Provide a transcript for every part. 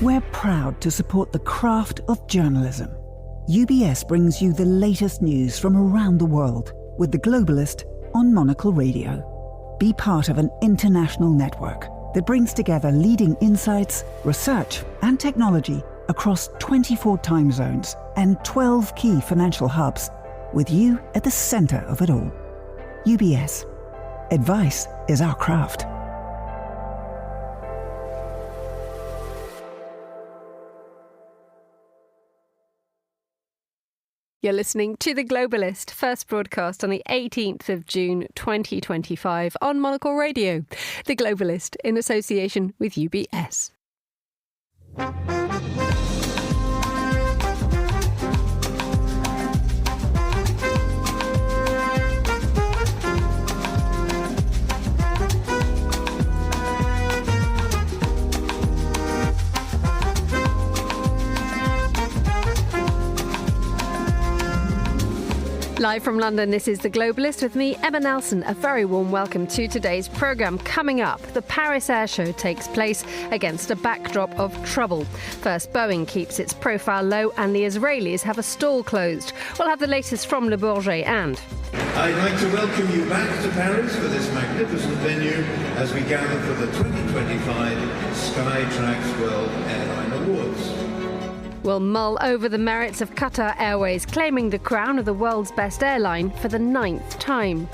We're proud to support the craft of journalism. UBS brings you the latest news from around the world with The Globalist on Monocle Radio. Be part of an international network that brings together leading insights, research and technology across 24 time zones and 12 key financial hubs, with you at the centre of it all. UBS. Advice is our craft. You're listening to The Globalist, first broadcast on the 18th of June 2025 on Monocle Radio. The Globalist in association with UBS. Live from London, this is The Globalist with me, Emma Nelson. A very warm welcome to today's programme. Coming up, the Paris Air Show takes place against a backdrop of trouble. First, Boeing keeps its profile low and the Israelis have a stall closed. We'll have the latest from Le Bourget and... I'd like to welcome you back to Paris for this magnificent venue as we gather for the 2025 Skytrax World Airline Awards. We'll mull over the merits of Qatar Airways claiming the crown of the world's best airline for the 9th time.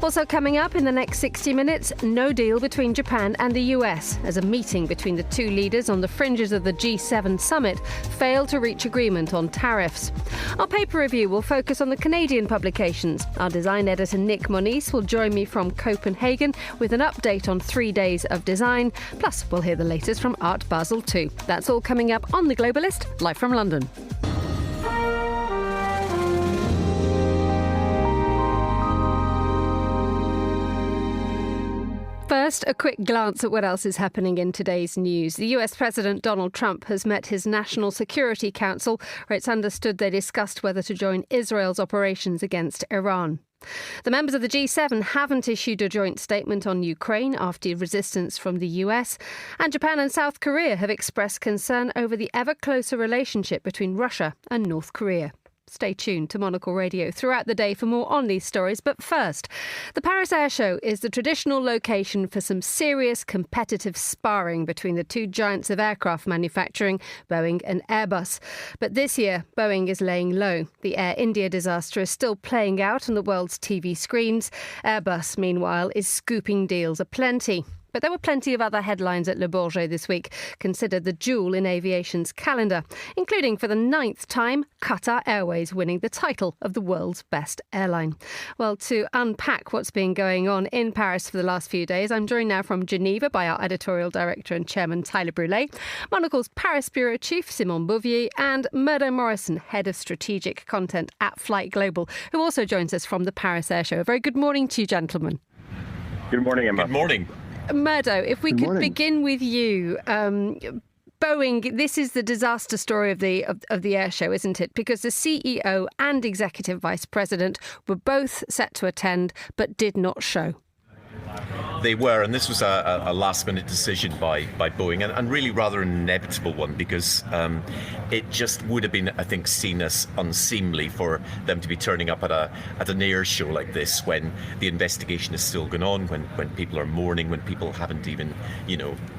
Also coming up in the next 60 minutes, no deal between Japan and the US as a meeting between the two leaders on the fringes of the G7 summit failed to reach agreement on tariffs. Our paper review will focus on the Canadian publications. Our design editor Nick Moniz will join me from Copenhagen with an update on 3 days of design. Plus, we'll hear the latest from Art Basel too. That's all coming up on The Globalist, live from London. First, a quick glance at what else is happening in today's news. The US President Donald Trump has met his National Security Council, where it's understood they discussed whether to join Israel's operations against Iran. The members of the G7 haven't issued a joint statement on Ukraine after resistance from the US, and Japan and South Korea have expressed concern over the ever closer relationship between Russia and North Korea. Stay tuned to Monocle Radio throughout the day for more on these stories. But first, the Paris Air Show is the traditional location for some serious competitive sparring between the two giants of aircraft manufacturing, Boeing and Airbus. But this year, Boeing is laying low. The Air India disaster is still playing out on the world's TV screens. Airbus, meanwhile, is scooping deals aplenty. But there were plenty of other headlines at Le Bourget this week, considered the jewel in aviation's calendar, including for the 9th time, Qatar Airways winning the title of the world's best airline. Well, to unpack what's been going on in Paris for the last few days, I'm joined now from Geneva by our editorial director and chairman, Tyler Brûlé, Monocle's Paris bureau chief, Simon Bouvier, and Murdo Morrison, head of strategic content at Flight Global, who also joins us from the Paris Air Show. A very good morning to you, gentlemen. Good morning, Emma. Good morning. Murdo, if we could begin with you. Boeing, this is the disaster story of the air show, isn't it? Because the CEO and executive vice president were both set to attend but did not show. They were, and this was a last-minute decision by Boeing, and really rather an inevitable one, because it just would have been, I think, seen as unseemly for them to be turning up at an air show like this when the investigation is still going on, when people are mourning, when people haven't even,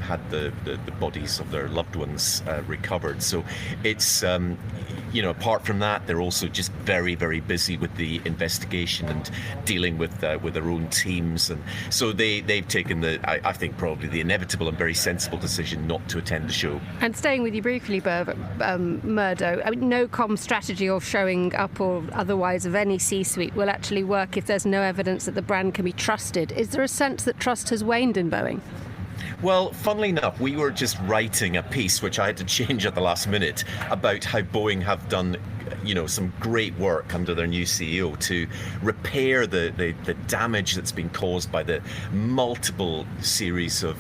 had the bodies of their loved ones recovered. So it's, apart from that, they're also just very, very busy with the investigation and dealing with their own teams, and so they've taken I think probably the inevitable and very sensible decision not to attend the show. And staying with you briefly, Murdo, no comm strategy or showing up or otherwise of any C-suite will actually work if there's no evidence that the brand can be trusted. Is there a sense that trust has waned in Boeing? Well, funnily enough, we were just writing a piece, which I had to change at the last minute, about how Boeing have done some great work under their new CEO to repair the damage that's been caused by the multiple series of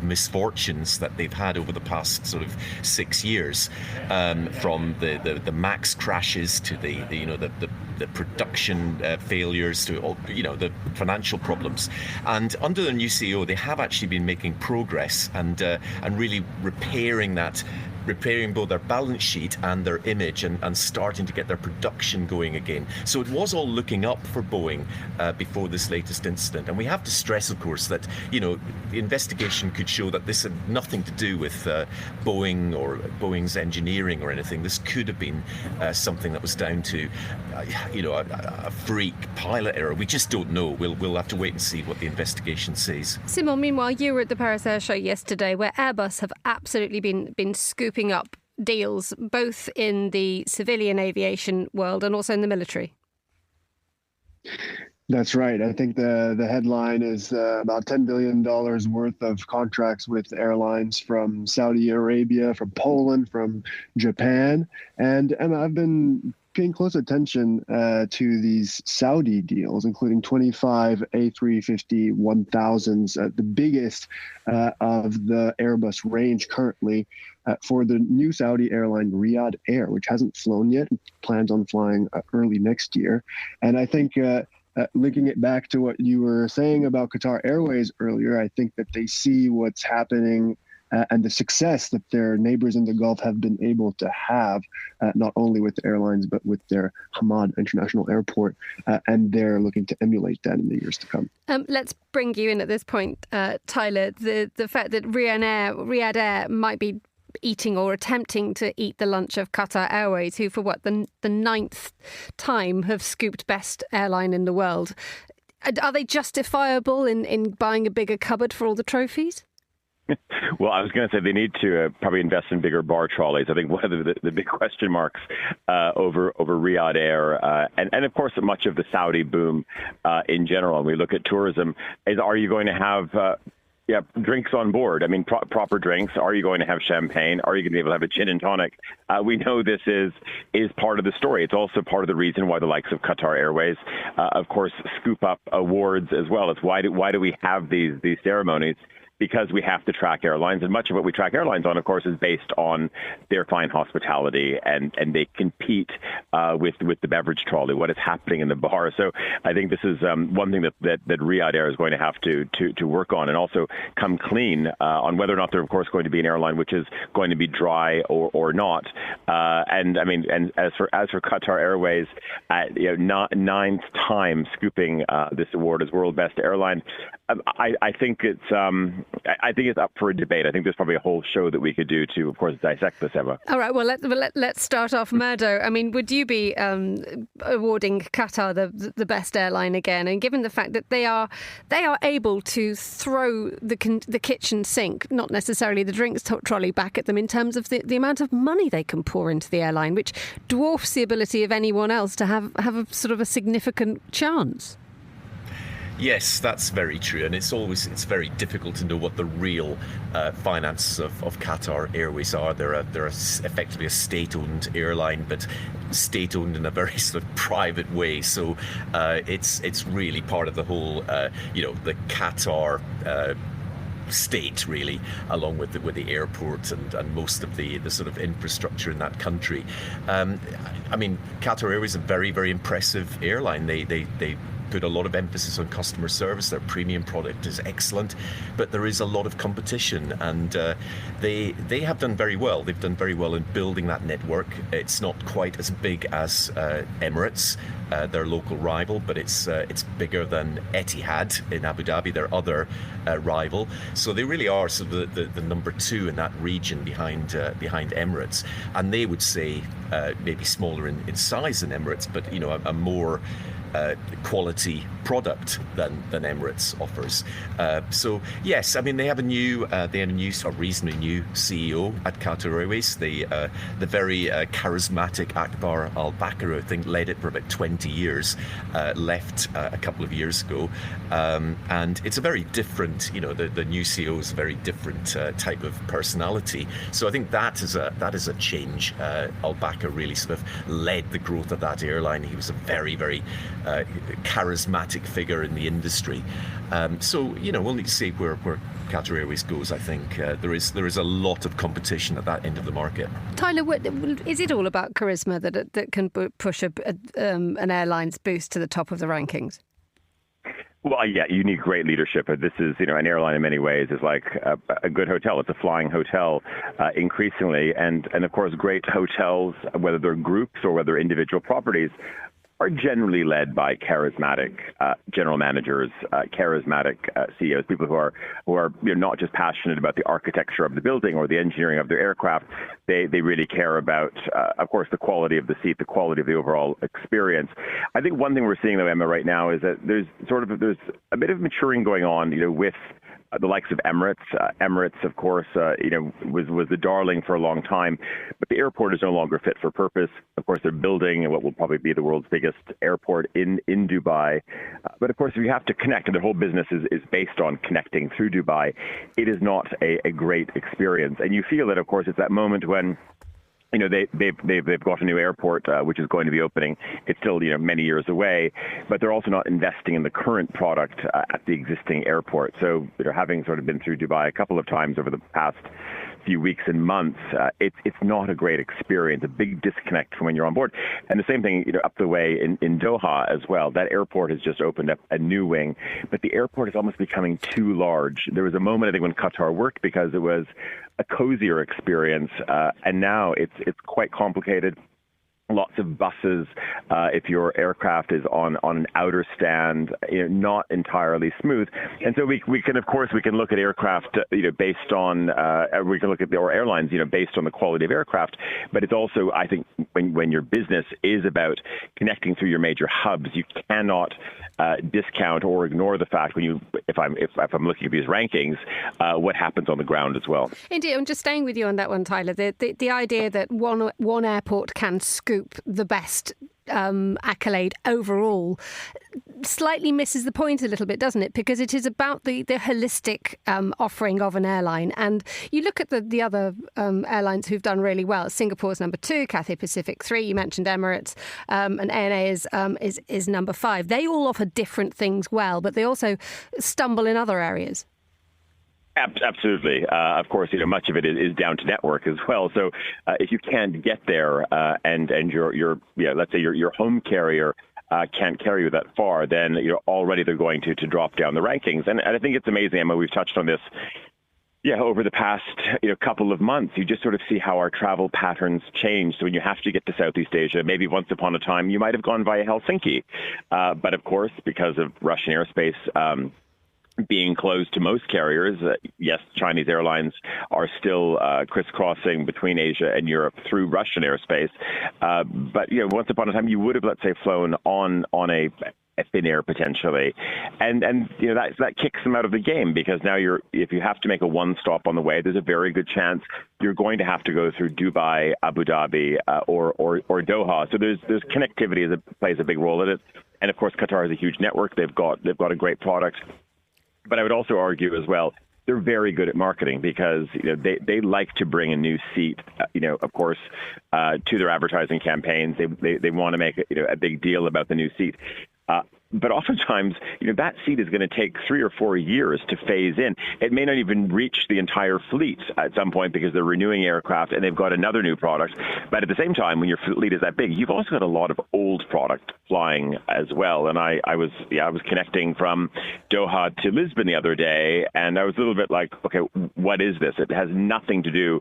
misfortunes that they've had over the past sort of 6 years, from the MAX crashes to the the production failures to all, the financial problems. And under the new CEO, they have actually been making progress and really repairing both their balance sheet and their image and starting to get their production going again. So it was all looking up for Boeing before this latest incident. And we have to stress, of course, that, the investigation could show that this had nothing to do with Boeing or Boeing's engineering or anything. This could have been something that was down to, a freak pilot error. We just don't know. We'll have to wait and see what the investigation says. Simon, meanwhile, you were at the Paris Air Show yesterday, where Airbus have absolutely been scooping up deals both in the civilian aviation world and also in the military. That's right. I think the headline is about $10 billion worth of contracts with airlines from Saudi Arabia, from Poland, from Japan. And I've been paying close attention to these Saudi deals, including 25 A350-1000s, the biggest of the Airbus range currently, for the new Saudi airline Riyadh Air, which hasn't flown yet, plans on flying early next year. And I think linking it back to what you were saying about Qatar Airways earlier, I think that they see what's happening and the success that their neighbors in the Gulf have been able to have, not only with the airlines, but with their Hamad International Airport. And they're looking to emulate that in the years to come. Let's bring you in at this point, Tyler. The fact that Riyadh Air might be eating or attempting to eat the lunch of Qatar Airways, who for the 9th time have scooped best airline in the world. Are they justifiable in buying a bigger cupboard for all the trophies? Well, I was going to say they need to probably invest in bigger bar trolleys. I think one of the big question marks over Riyadh Air and of course much of the Saudi boom in general, and we look at tourism, is are you going to have drinks on board? I mean, proper drinks. Are you going to have champagne? Are you going to be able to have a gin and tonic? We know this is part of the story. It's also part of the reason why the likes of Qatar Airways, of course, scoop up awards as well. It's why do we have these ceremonies? Because we have to track airlines, and much of what we track airlines on, of course, is based on their fine hospitality, and they compete with the beverage trolley, what is happening in the bar. So I think this is one thing that Riyadh Air is going to have to work on, and also come clean on whether or not they're, of course, going to be an airline which is going to be dry or not. And I mean, and as for Qatar Airways, ninth time scooping this award as world best airline, I think it's up for a debate. I think there's probably a whole show that we could do to, of course, dissect this, Emma. All right. Well, let's start off, Murdo. I mean, would you be awarding Qatar the best airline again? And given the fact that they are able to throw the kitchen sink, not necessarily the drinks trolley, back at them in terms of the amount of money they can pour into the airline, which dwarfs the ability of anyone else to have a sort of a significant chance. Yes, that's very true, and it's very difficult to know what the real finances of Qatar Airways are. They're effectively a state-owned airline, but state-owned in a very sort of private way. So it's really part of the whole, the Qatar state, really, along with the airport and most of the sort of infrastructure in that country. I mean, Qatar Airways is a very, very impressive airline. They put a lot of emphasis on customer service. Their premium product is excellent, but there is a lot of competition, and they have done very well. They've done very well in building that network. It's not quite as big as Emirates, their local rival, but it's bigger than Etihad in Abu Dhabi, their other rival. So they really are sort of the number two in that region behind Emirates, and they would say maybe smaller in size than Emirates, but a more quality product than Emirates offers. So yes, I mean they have a reasonably new CEO at Qatar Airways. The very charismatic Akbar Al-Bakr, I think, led it for about 20 years. Left a couple of years ago, and it's a very different. The new CEO is a very different type of personality. So I think that is a change. Al-Bakr really sort of led the growth of that airline. He was a very, very charismatic figure in the industry. So we'll need to see where Qatar Airways goes, I think. There is a lot of competition at that end of the market. Tyler, is it all about charisma that can push an airline's boost to the top of the rankings? Well, yeah, you need great leadership. This is, an airline in many ways is like a good hotel. It's a flying hotel increasingly. And of course, great hotels, whether they're groups or whether individual properties, are generally led by charismatic general managers, charismatic CEOs, people who are not just passionate about the architecture of the building or the engineering of their aircraft. They really care about, of course, the quality of the seat, the quality of the overall experience. I think one thing we're seeing, though, Emma, right now is that there's a bit of maturing going on, with the likes of Emirates. Emirates, of course, was the darling for a long time, but the airport is no longer fit for purpose. Of course, they're building what will probably be the world's biggest airport in Dubai. But of course, if you have to connect, and their whole business is based on connecting through Dubai, it is not a great experience. And you feel that, of course, it's that moment when they've got a new airport, which is going to be opening. It's still, many years away, but they're also not investing in the current product at the existing airport. So they're having sort of been through Dubai a couple of times over the past few weeks and months. It's not a great experience, a big disconnect from when you're on board. And the same thing, up the way in Doha as well. That airport has just opened up a new wing, but the airport is almost becoming too large. There was a moment, I think, when Qatar worked because it was a cozier experience, and now it's quite complicated. Lots of buses. If your aircraft is on an outer stand, not entirely smooth. And so we can look at aircraft, based on we can look at our airlines, based on the quality of aircraft. But it's also, I think, when your business is about connecting through your major hubs, you cannot discount or ignore the fact if I'm looking at these rankings, what happens on the ground as well. Indeed, I'm just staying with you on that one, Tyler. The idea that one airport can scoop the best accolade overall slightly misses the point a little bit, doesn't it? Because it is about the holistic offering of an airline. And you look at the other airlines who've done really well. Singapore's number 2, Cathay Pacific 3. You mentioned Emirates, and ANA is number 5. They all offer different things well, but they also stumble in other areas. Absolutely. Of course, much of it is down to network as well. So if you can't get there and your let's say your home carrier can't carry you that far, then already they're going to drop down the rankings. And I think it's amazing, Emma, we've touched on this. Yeah, over the past couple of months, you just sort of see how our travel patterns change. So when you have to get to Southeast Asia, maybe once upon a time you might have gone via Helsinki, but of course, because of Russian airspace being closed to most carriers, yes, Chinese airlines are still crisscrossing between Asia and Europe through Russian airspace. But once upon a time, you would have, let's say, flown on a Finnair potentially, and that kicks them out of the game, because now if you have to make a one stop on the way, there's a very good chance you're going to have to go through Dubai, Abu Dhabi, or Doha. So there's connectivity that plays a big role in it, and of course Qatar has a huge network. They've got a great product. But I would also argue as well, they're very good at marketing, because they like to bring a new seat, of course, to their advertising campaigns. They want to make a big deal about the new seat. But oftentimes, that seat is going to take 3 or 4 years to phase in. It may not even reach the entire fleet at some point, because they're renewing aircraft and they've got another new product. But at the same time, when your fleet is that big, you've also got a lot of old product flying as well. And I was connecting from Doha to Lisbon the other day, and I was a little bit like, okay, what is this? It has nothing to do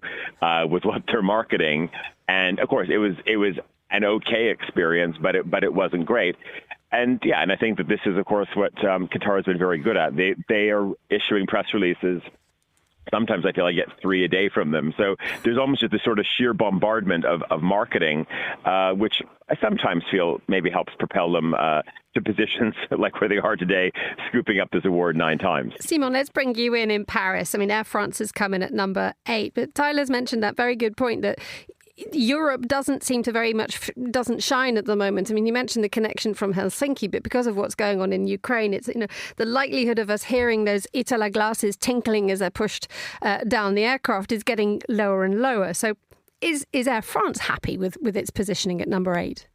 with what they're marketing. And of course, it was an okay experience, but it wasn't great. And I think that this is, of course, what Qatar has been very good at. They are issuing press releases. Sometimes I feel I get 3 a day from them. So there's almost just this sort of sheer bombardment of marketing, which I sometimes feel maybe helps propel them to positions like where they are today, scooping up this award 9 times. Simon, let's bring you in Paris. I mean, Air France has come in at number 8, but Tyler's mentioned that very good point that Europe doesn't shine at the moment. I mean, you mentioned the connection from Helsinki, but because of what's going on in Ukraine, it's the likelihood of us hearing those Itala glasses tinkling as they're pushed down the aircraft is getting lower and lower. So is Air France happy with its positioning at number 8?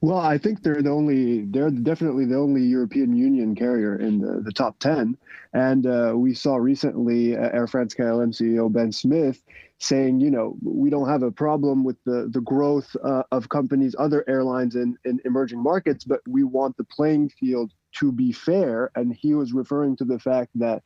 Well, I think they're definitely the only European Union carrier in the top 10. And we saw recently Air France KLM CEO Ben Smith saying, we don't have a problem with the growth of companies, other airlines in emerging markets, but we want the playing field to be fair. And he was referring to the fact that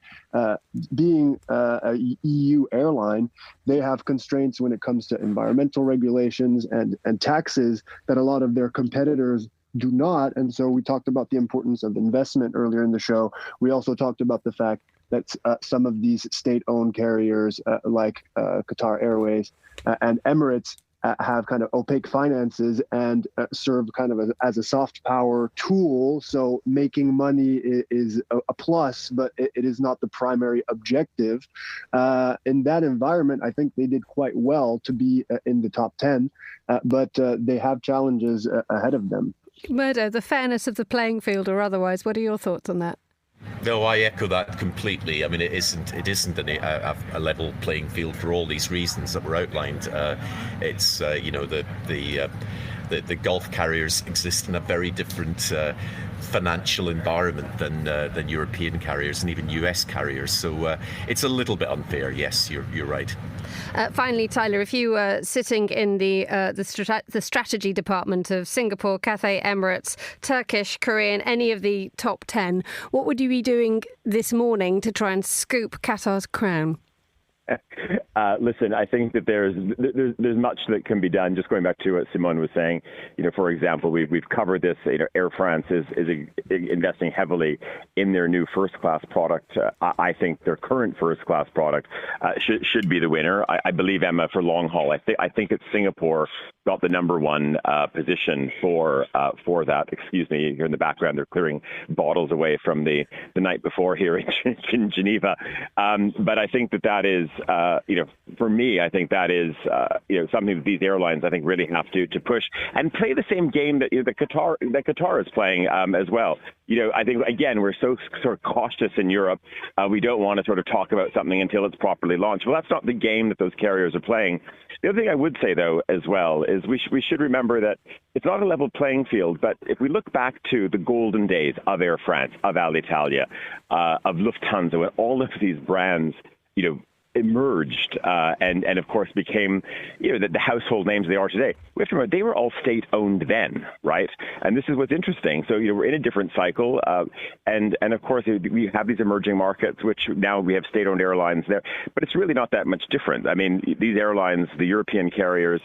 being a EU airline, they have constraints when it comes to environmental regulations and taxes that a lot of their competitors do not. And so we talked about the importance of investment earlier in the show. We also talked about the fact that some of these state-owned carriers like Qatar Airways and Emirates have kind of opaque finances and serve kind of as a soft power tool. So making money is a plus, but it is not the primary objective. In that environment, I think they did quite well to be in the top 10, but they have challenges ahead of them. Murdo, the fairness of the playing field or otherwise, what are your thoughts on that? No, I echo that completely. I mean, it isn't a level playing field for all these reasons that were outlined. It's the Gulf carriers exist in a very different financial environment than European carriers and even US carriers. So it's a little bit unfair. Yes, you're right. Finally, Tyler, if you were sitting in the strategy department of Singapore, Cathay Emirates, Turkish, Korean, any of the top 10, what would you be doing this morning to try and scoop Qatar's crown? Listen, I think that there's much that can be done. Just going back to what Simone was saying, for example, we've covered this. Air France is investing heavily in their new first-class product. I think their current first-class product should be the winner. I believe, Emma, for long haul. I think it's Singapore got the number one position for that. Excuse me, here in the background, they're clearing bottles away from the night before here in Geneva. But I think that is, for me, I think that is, something that these airlines, I think, really have to push and play the same game that Qatar is playing as well. I think, again, we're so sort of cautious in Europe. We don't want to sort of talk about something until it's properly launched. Well, that's not the game that those carriers are playing. The other thing I would say, though, as well, is we should remember that it's not a level playing field. But if we look back to the golden days of Air France, of Alitalia, of Lufthansa, when all of these brands, emerged and of course became the household names they are today. We have to remember they were all state-owned then, right? And this is what's interesting. So we're in a different cycle, and of course we have these emerging markets, which now we have state-owned airlines there, but it's really not that much different. I mean, these airlines, the European carriers,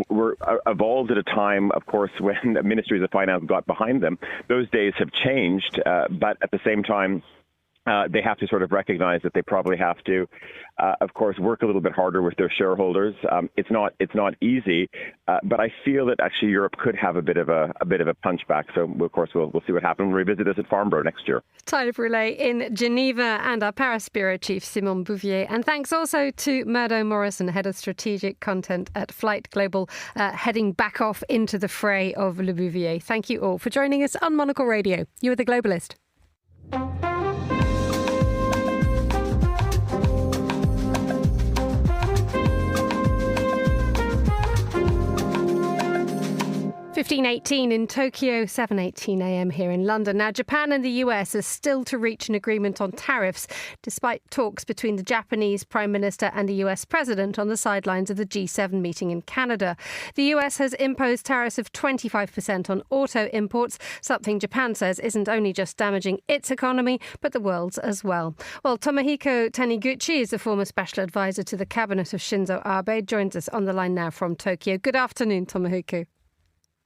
were evolved at a time, of course, when the ministries of finance got behind them. Those days have changed, but at the same time, they have to sort of recognize that they probably have to, of course, work a little bit harder with their shareholders. It's not easy, but I feel that actually Europe could have a bit of a punchback. So of course we'll see what happens. We'll revisit this at Farnborough next year. Tyler Brûlé in Geneva and our Paris bureau chief Simone Bouvier, and thanks also to Murdo Morrison, head of strategic content at Flight Global, heading back off into the fray of Le Bouvier. Thank you all for joining us on Monocle Radio. You are The Globalist. 15:18 in Tokyo, 7:18 a.m. here in London. Now, Japan and the US are still to reach an agreement on tariffs, despite talks between the Japanese Prime Minister and the US President on the sidelines of the G7 meeting in Canada. The US has imposed tariffs of 25% on auto imports, something Japan says isn't only just damaging its economy, but the world's as well. Well, Tomohiko Taniguchi is the former special advisor to the cabinet of Shinzo Abe, joins us on the line now from Tokyo. Good afternoon, Tomohiko.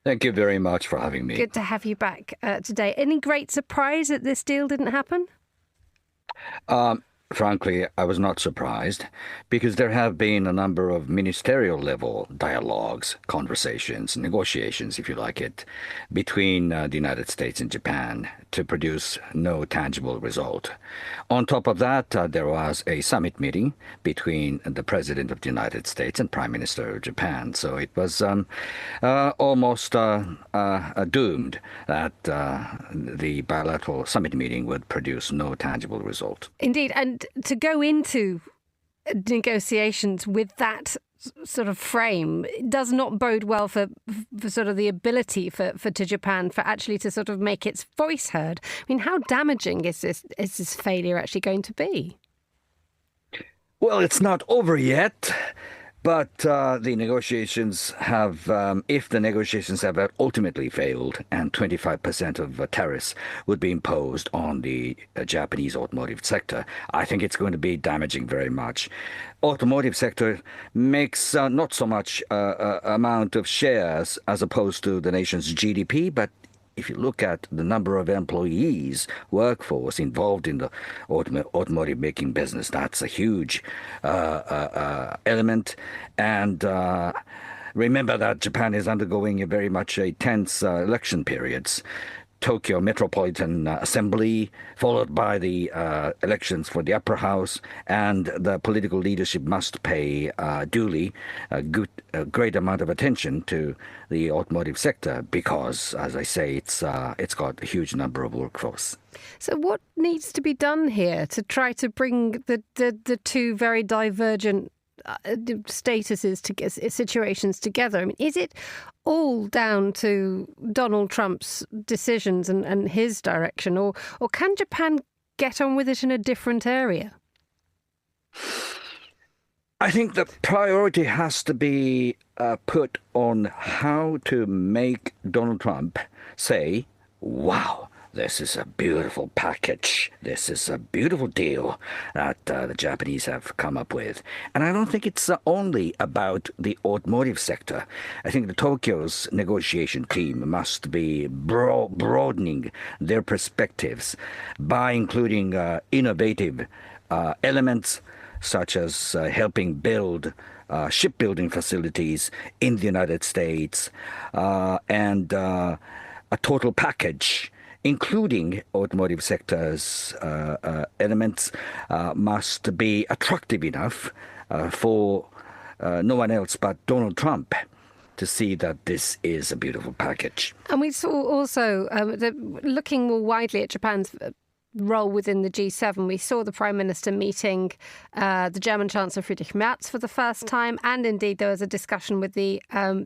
Thank you very much for having me. Good to have you back today. Any great surprise that this deal didn't happen? Frankly, I was not surprised because there have been a number of ministerial level dialogues, conversations, negotiations, if you like it, between the United States and Japan to produce no tangible result. On top of that, there was a summit meeting between the President of the United States and Prime Minister of Japan. So it was almost doomed that the bilateral summit meeting would produce no tangible result. Indeed. And to go into negotiations with that sort of frame does not bode well for sort of the ability for Japan for actually to sort of make its voice heard. I mean, how damaging is this failure actually going to be? Well, it's not over yet. But the negotiations have, if the negotiations have ultimately failed and 25% of tariffs would be imposed on the Japanese automotive sector, I think it's going to be damaging very much. Automotive sector makes not so much amount of shares as opposed to the nation's GDP, but if you look at the number of employees, workforce involved in the automotive making business, that's a huge element. And remember that Japan is undergoing very much a tense election periods. Tokyo Metropolitan Assembly, followed by the elections for the upper house, and the political leadership must pay duly a great amount of attention to the automotive sector because, as I say, it's got a huge number of workforce. So what needs to be done here to try to bring the two very divergent situations together? I mean, is it all down to Donald Trump's decisions and his direction, or can Japan get on with it in a different area? I think the priority has to be put on how to make Donald Trump say, wow, this is a beautiful package. This is a beautiful deal that the Japanese have come up with. And I don't think it's only about the automotive sector. I think the Tokyo's negotiation team must be broadening their perspectives by including innovative elements such as helping build shipbuilding facilities in the United States and a total package including automotive sector's elements, must be attractive enough for no one else but Donald Trump to see that this is a beautiful package. And we saw also, looking more widely at Japan's role within the G7, we saw the Prime Minister meeting the German Chancellor Friedrich Merz for the first time, and indeed there was a discussion with the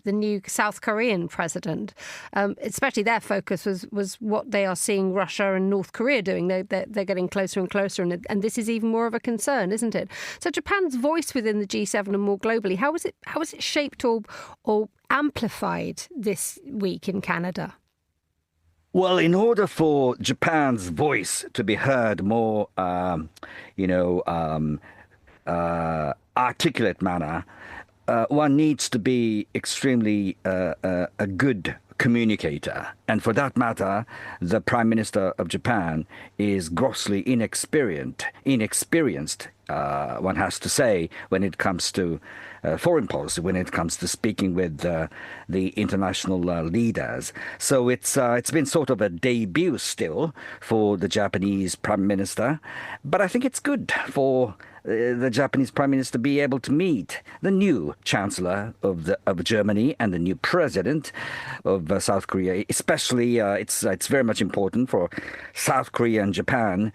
new South Korean president. Especially their focus was what they are seeing Russia and North Korea doing. They're getting closer and closer, and this is even more of a concern, isn't it? So Japan's voice within the G7 and more globally, how was it shaped or amplified this week in Canada? Well, in order for Japan's voice to be heard more, articulate manner, one needs to be extremely a good communicator. And for that matter, the Prime Minister of Japan is grossly inexperienced, one has to say, when it comes to foreign policy, when it comes to speaking with the international leaders. So it's been sort of a debut still for the Japanese Prime Minister. But I think it's good for the Japanese Prime Minister be able to meet the new Chancellor of Germany and the new President of South Korea. Especially, it's very much important for South Korea and Japan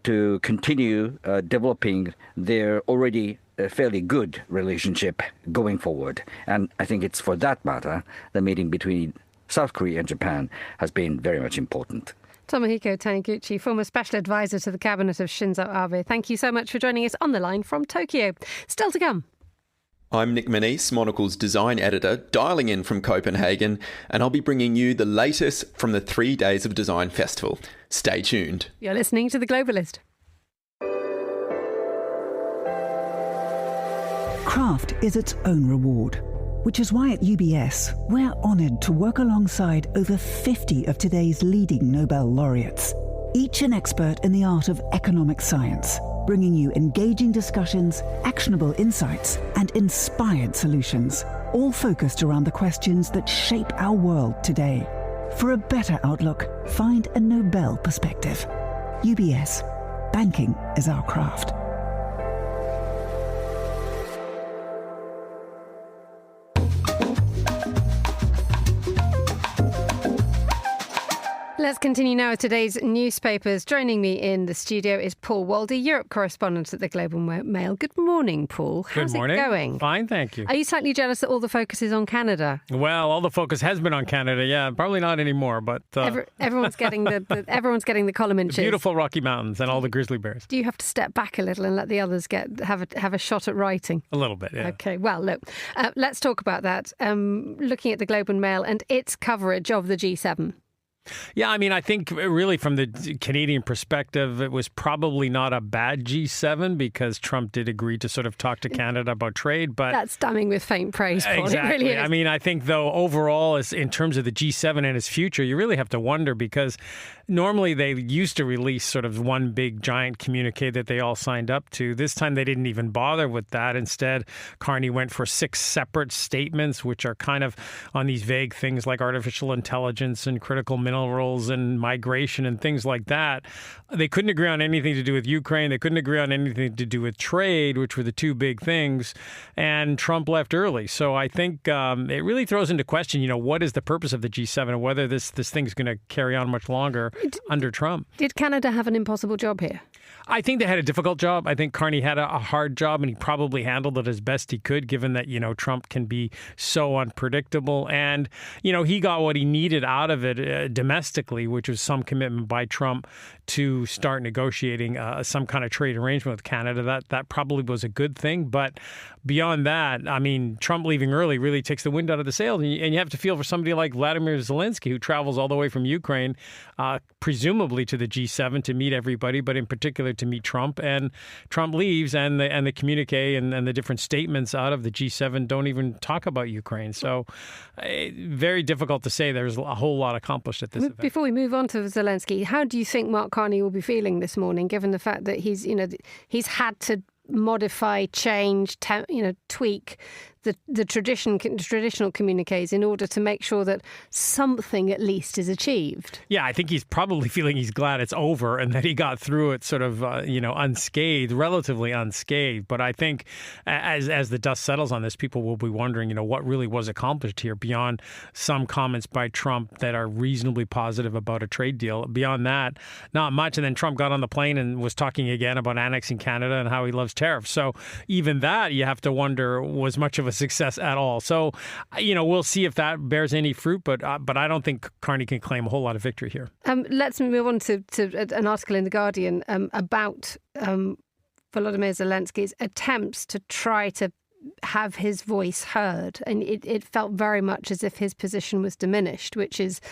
to continue developing their already fairly good relationship going forward. And I think it's for that matter, the meeting between South Korea and Japan has been very much important. Tomohiko Taniguchi, former special advisor to the cabinet of Shinzo Abe. Thank you so much for joining us on the line from Tokyo. Still to come. I'm Nick Manise, Monocle's design editor, dialing in from Copenhagen, and I'll be bringing you the latest from the 3 Days of Design Festival. Stay tuned. You're listening to The Globalist. Craft is its own reward, which is why at UBS, we're honoured to work alongside over 50 of today's leading Nobel laureates, each an expert in the art of economic science, bringing you engaging discussions, actionable insights, and inspired solutions, all focused around the questions that shape our world today. For a better outlook, find a Nobel perspective. UBS. Banking is our craft. Let's continue now with today's newspapers. Joining me in the studio is Paul Waldy, Europe correspondent at the Globe and Mail. Good morning, Paul. How's Good morning. it going? Fine, thank you. Are you slightly jealous that all the focus is on Canada? Well, all the focus has been on Canada, yeah. Probably not anymore, but... everyone's getting everyone's getting the column inches. Beautiful Rocky Mountains and all the grizzly bears. Do you have to step back a little and let the others have a shot at writing? A little bit, yeah. Okay, well, look, let's talk about that. Looking at the Globe and Mail and its coverage of the G7. Yeah, I mean, I think really from the Canadian perspective, it was probably not a bad G7 because Trump did agree to sort of talk to Canada about trade, but... That's damning with faint praise, Paul. Exactly. It really is. I mean, I think, though, overall, in terms of the G7 and its future, you really have to wonder because normally they used to release sort of one big giant communique that they all signed up to. This time they didn't even bother with that. Instead, Carney went for 6 separate statements, which are kind of on these vague things like artificial intelligence and critical minerals and migration and things like that. They couldn't agree on anything to do with Ukraine. They couldn't agree on anything to do with trade, which were the 2 big things. And Trump left early. So I think it really throws into question, what is the purpose of the G7 and whether this thing's going to carry on much longer under Trump. Did Canada have an impossible job here? I think they had a difficult job. I think Carney had a hard job, and he probably handled it as best he could, given that, Trump can be so unpredictable. And, he got what he needed out of it domestically, which was some commitment by Trump to start negotiating some kind of trade arrangement with Canada. That probably was a good thing. But beyond that, I mean, Trump leaving early really takes the wind out of the sails. And you have to feel for somebody like Vladimir Zelensky, who travels all the way from Ukraine, presumably to the G7 to meet everybody, but in particular to meet Trump. And Trump leaves, and the communique and the different statements out of the G7 don't even talk about Ukraine. So very difficult to say there's a whole lot accomplished at this event. Before we move on to Zelensky, how do you think Mark Carney will be feeling this morning, given the fact that he's had to modify, change, tweak the traditional communiques in order to make sure that something at least is achieved? Yeah, I think he's probably feeling he's glad it's over and that he got through it sort of, unscathed, relatively unscathed. But I think as the dust settles on this, people will be wondering, what really was accomplished here beyond some comments by Trump that are reasonably positive about a trade deal. Beyond that, not much. And then Trump got on the plane and was talking again about annexing Canada and how he loves tariffs. So even that, you have to wonder, was much of a success at all. So, we'll see if that bears any fruit, but I don't think Carney can claim a whole lot of victory here. Let's move on to an article in The Guardian about Volodymyr Zelensky's attempts to try to have his voice heard. And it felt very much as if his position was diminished, which is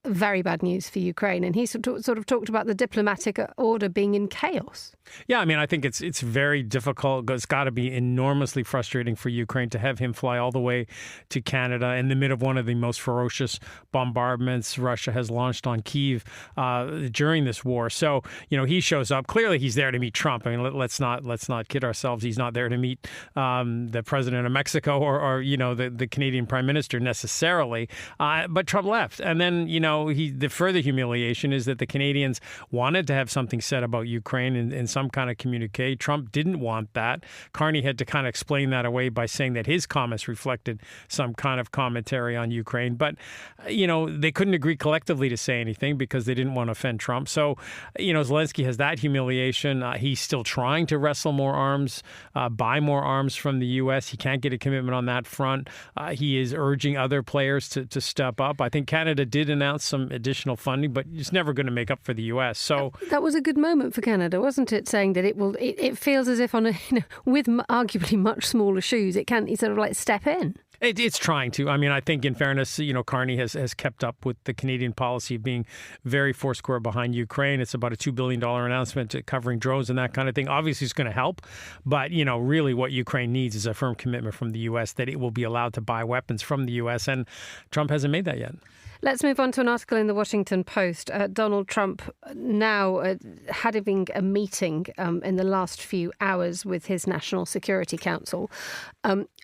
very bad news for Ukraine. And he sort of talked about the diplomatic order being in chaos. Yeah, I mean, I think it's very difficult. It's got to be enormously frustrating for Ukraine to have him fly all the way to Canada in the middle of one of the most ferocious bombardments Russia has launched on Kyiv during this war. So, he shows up. Clearly, he's there to meet Trump. I mean, let's not kid ourselves. He's not there to meet the president of Mexico or the Canadian prime minister necessarily. But Trump left. And then, the further humiliation is that the Canadians wanted to have something said about Ukraine in some kind of communique. Trump didn't want that. Carney had to kind of explain that away by saying that his comments reflected some kind of commentary on Ukraine. But, they couldn't agree collectively to say anything because they didn't want to offend Trump. So, Zelensky has that humiliation. He's still trying to wrestle more arms, buy more arms from the U.S. He can't get a commitment on that front. He is urging other players to step up. I think Canada did announce some additional funding, but it's never going to make up for the U.S. So that was a good moment for Canada, wasn't it? Saying that it feels as if on with arguably much smaller shoes, it can sort of like step in. It's trying to. I mean, I think in fairness, Carney has kept up with the Canadian policy of being very foursquare behind Ukraine. It's about a $2 billion announcement covering drones and that kind of thing. Obviously, it's going to help. But, really what Ukraine needs is a firm commitment from the U.S. that it will be allowed to buy weapons from the U.S. And Trump hasn't made that yet. Let's move on to an article in the Washington Post. Donald Trump now having a meeting in the last few hours with his National Security Council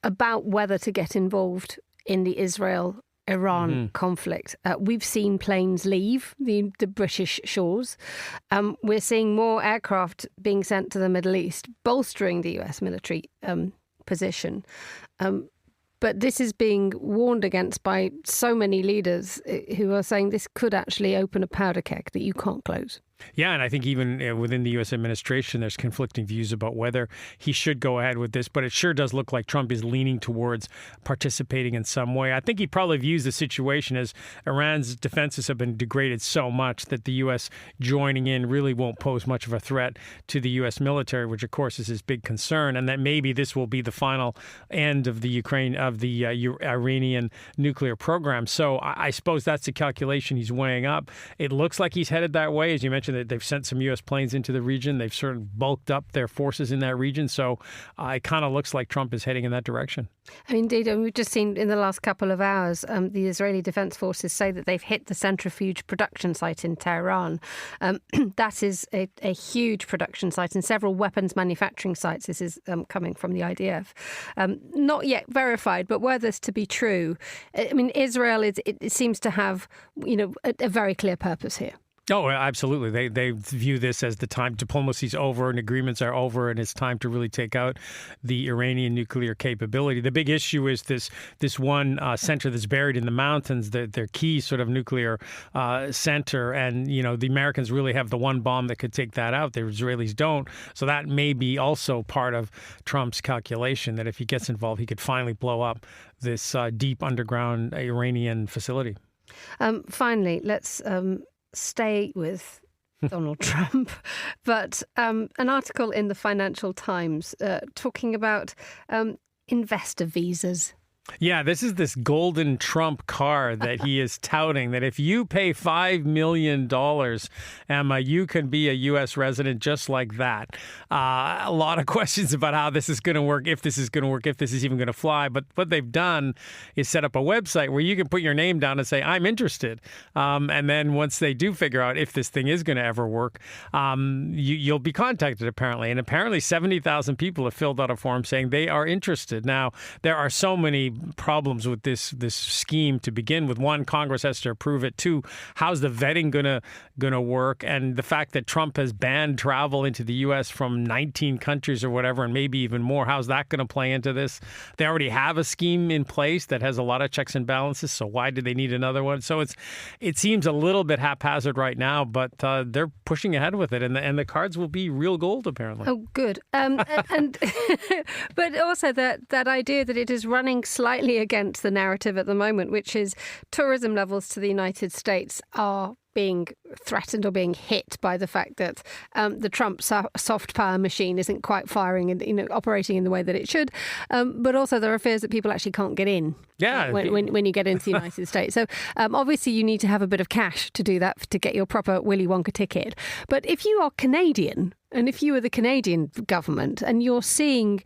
about whether to get involved in the Israel-Iran conflict. We've seen planes leave the British shores. We're seeing more aircraft being sent to the Middle East, bolstering the US military position. But this is being warned against by so many leaders who are saying this could actually open a powder keg that you can't close. Yeah, and I think even within the U.S. administration, there's conflicting views about whether he should go ahead with this. But it sure does look like Trump is leaning towards participating in some way. I think he probably views the situation as Iran's defenses have been degraded so much that the U.S. joining in really won't pose much of a threat to the U.S. military, which, of course, is his big concern, and that maybe this will be the final end of the Iranian nuclear program. So I suppose that's the calculation he's weighing up. It looks like he's headed that way. As you mentioned, that they've sent some U.S. planes into the region. They've sort of bulked up their forces in that region. So it kind of looks like Trump is heading in that direction. Indeed, and we've just seen in the last couple of hours, the Israeli Defense Forces say that they've hit the centrifuge production site in Tehran. That is a huge production site and several weapons manufacturing sites. This is coming from the IDF. Not yet verified, but were this to be true, I mean, Israel, it seems to have, a very clear purpose here. Oh, absolutely. They view this as the time diplomacy's over and agreements are over, and it's time to really take out the Iranian nuclear capability. The big issue is this one center that's buried in the mountains, their key sort of nuclear center. And, the Americans really have the one bomb that could take that out. The Israelis don't. So that may be also part of Trump's calculation that if he gets involved, he could finally blow up this deep underground Iranian facility. Finally, let's stay with Donald Trump, but an article in the Financial Times talking about investor visas. Yeah, this is this golden Trump car that he is touting, that if you pay $5 million, Emma, you can be a U.S. resident just like that. A lot of questions about how this is going to work, if this is going to work, if this is even going to fly. But what they've done is set up a website where you can put your name down and say, I'm interested. And then once they do figure out if this thing is going to ever work, you'll be contacted, apparently. And apparently 70,000 people have filled out a form saying they are interested. Now, there are so many problems with this scheme to begin with. One, Congress has to approve it. Two, how's the vetting gonna work? And the fact that Trump has banned travel into the U.S. from 19 countries or whatever, and maybe even more, how's that going to play into this? They already have a scheme in place that has a lot of checks and balances, so why do they need another one? So it seems a little bit haphazard right now, but they're pushing ahead with it, and the cards will be real gold, apparently. Oh, good. And but also that idea that it is running slightly against the narrative at the moment, which is tourism levels to the United States are being threatened or being hit by the fact that the Trump soft power machine isn't quite firing and operating in the way that it should. But also there are fears that people actually can't get in. Yeah. When you get into the United States. So obviously you need to have a bit of cash to do that, to get your proper Willy Wonka ticket. But if you are Canadian, and if you are the Canadian government and you're seeing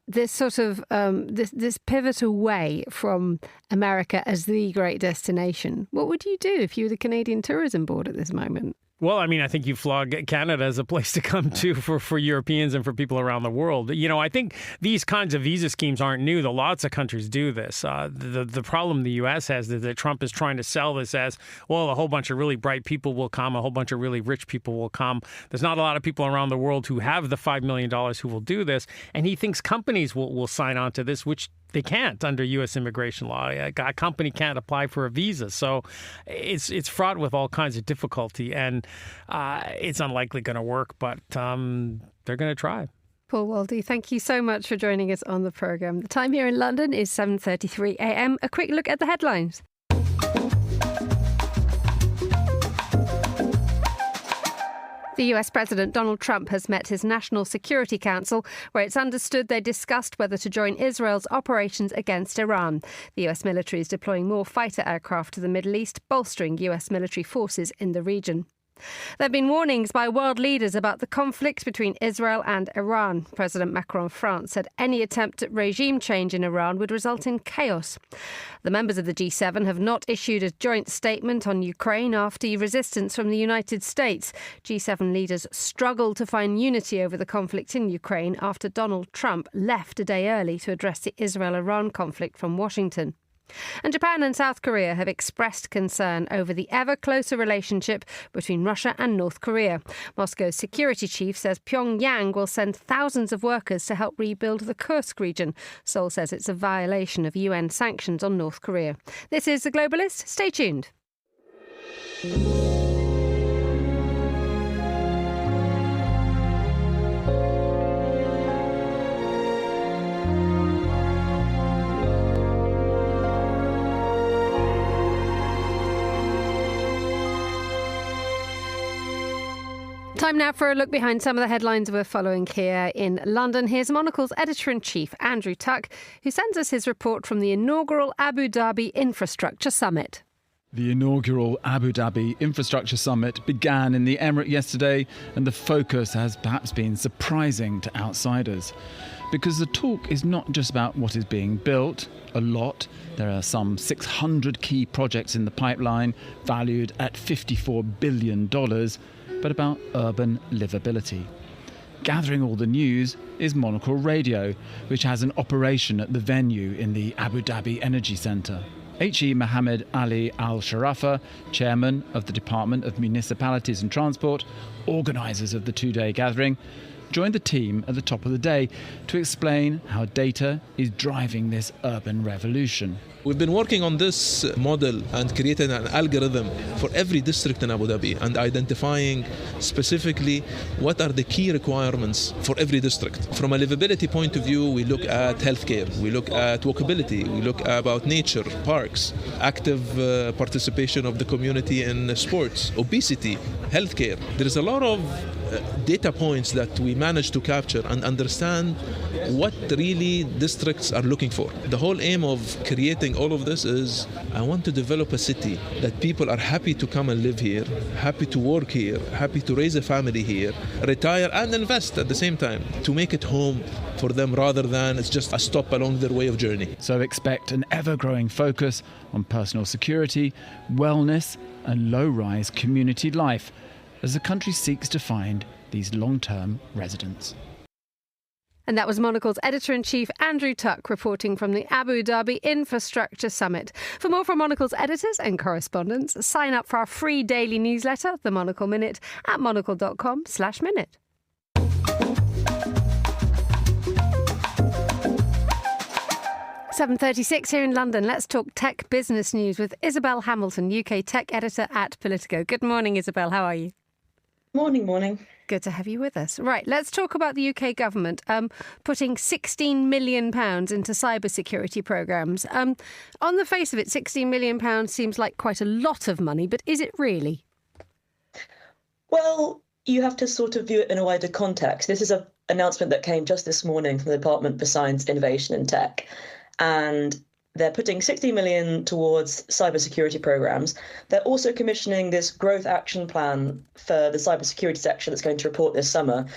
this sort of this pivot away from America as the great destination, what would you do if you were the Canadian Tourism Board at this moment? Well, I mean, I think you flog Canada as a place to come to for Europeans and for people around the world. I think these kinds of visa schemes aren't new, though lots of countries do this. The problem the U.S. has is that Trump is trying to sell this as, well, a whole bunch of really bright people will come, a whole bunch of really rich people will come. There's not a lot of people around the world who have the $5 million who will do this. And he thinks companies will sign on to this, which they can't under U.S. immigration law. A company can't apply for a visa. So it's fraught with all kinds of difficulty, and it's unlikely going to work, but they're going to try. Paul Waldie, thank you so much for joining us on the programme. The time here in London is 7:33 a.m. A quick look at the headlines. The US President Donald Trump has met his National Security Council, where it's understood they discussed whether to join Israel's operations against Iran. The US military is deploying more fighter aircraft to the Middle East, bolstering US military forces in the region. There have been warnings by world leaders about the conflict between Israel and Iran. President Macron of France said any attempt at regime change in Iran would result in chaos. The members of the G7 have not issued a joint statement on Ukraine after resistance from the United States. G7 leaders struggled to find unity over the conflict in Ukraine after Donald Trump left a day early to address the Israel-Iran conflict from Washington. And Japan and South Korea have expressed concern over the ever closer relationship between Russia and North Korea. Moscow's security chief says Pyongyang will send thousands of workers to help rebuild the Kursk region. Seoul says it's a violation of UN sanctions on North Korea. This is The Globalist. Stay tuned. Time now for a look behind some of the headlines we're following here in London. Here's Monocle's editor-in-chief, Andrew Tuck, who sends us his report from the inaugural Abu Dhabi Infrastructure Summit. The inaugural Abu Dhabi Infrastructure Summit began in the Emirate yesterday, and the focus has perhaps been surprising to outsiders. Because the talk is not just about what is being built, a lot. There are some 600 key projects in the pipeline, valued at $54 billion, but about urban livability. Gathering all the news is Monocle Radio, which has an operation at the venue in the Abu Dhabi Energy Centre. H.E. Mohammed Ali Al-Sharafa, chairman of the Department of Municipalities and Transport, organisers of the two-day gathering, joined the team at the top of the day to explain how data is driving this urban revolution. We've been working on this model and creating an algorithm for every district in Abu Dhabi and identifying specifically what are the key requirements for every district. From a livability point of view, we look at healthcare, we look at walkability, we look about nature, parks, active participation of the community in sports, obesity, healthcare. There is a lot of data points that we managed to capture and understand what really districts are looking for. The whole aim of creating all of this is I want to develop a city that people are happy to come and live here, happy to work here, happy to raise a family here, retire and invest at the same time to make it home for them rather than it's just a stop along their way of journey. So expect an ever-growing focus on personal security, wellness and low-rise community life as the country seeks to find these long-term residents. And that was Monocle's editor-in-chief, Andrew Tuck, reporting from the Abu Dhabi Infrastructure Summit. For more from Monocle's editors and correspondents, sign up for our free daily newsletter, The Monocle Minute, at monocle.com/minute. 7:36 here in London. Let's talk tech business news with Isabel Hamilton, UK tech editor at Politico. Good morning, Isabel. How are you? Morning. Good to have you with us. Right, let's talk about the UK government putting £16 million into cybersecurity programmes. On the face of it, £16 million seems like quite a lot of money, but is it really? Well, you have to sort of view it in a wider context. This is an announcement that came just this morning from the Department for Science, Innovation and Tech. And they're putting 60 million towards cybersecurity programs. They're also commissioning this growth action plan for the cybersecurity sector that's going to report this summer.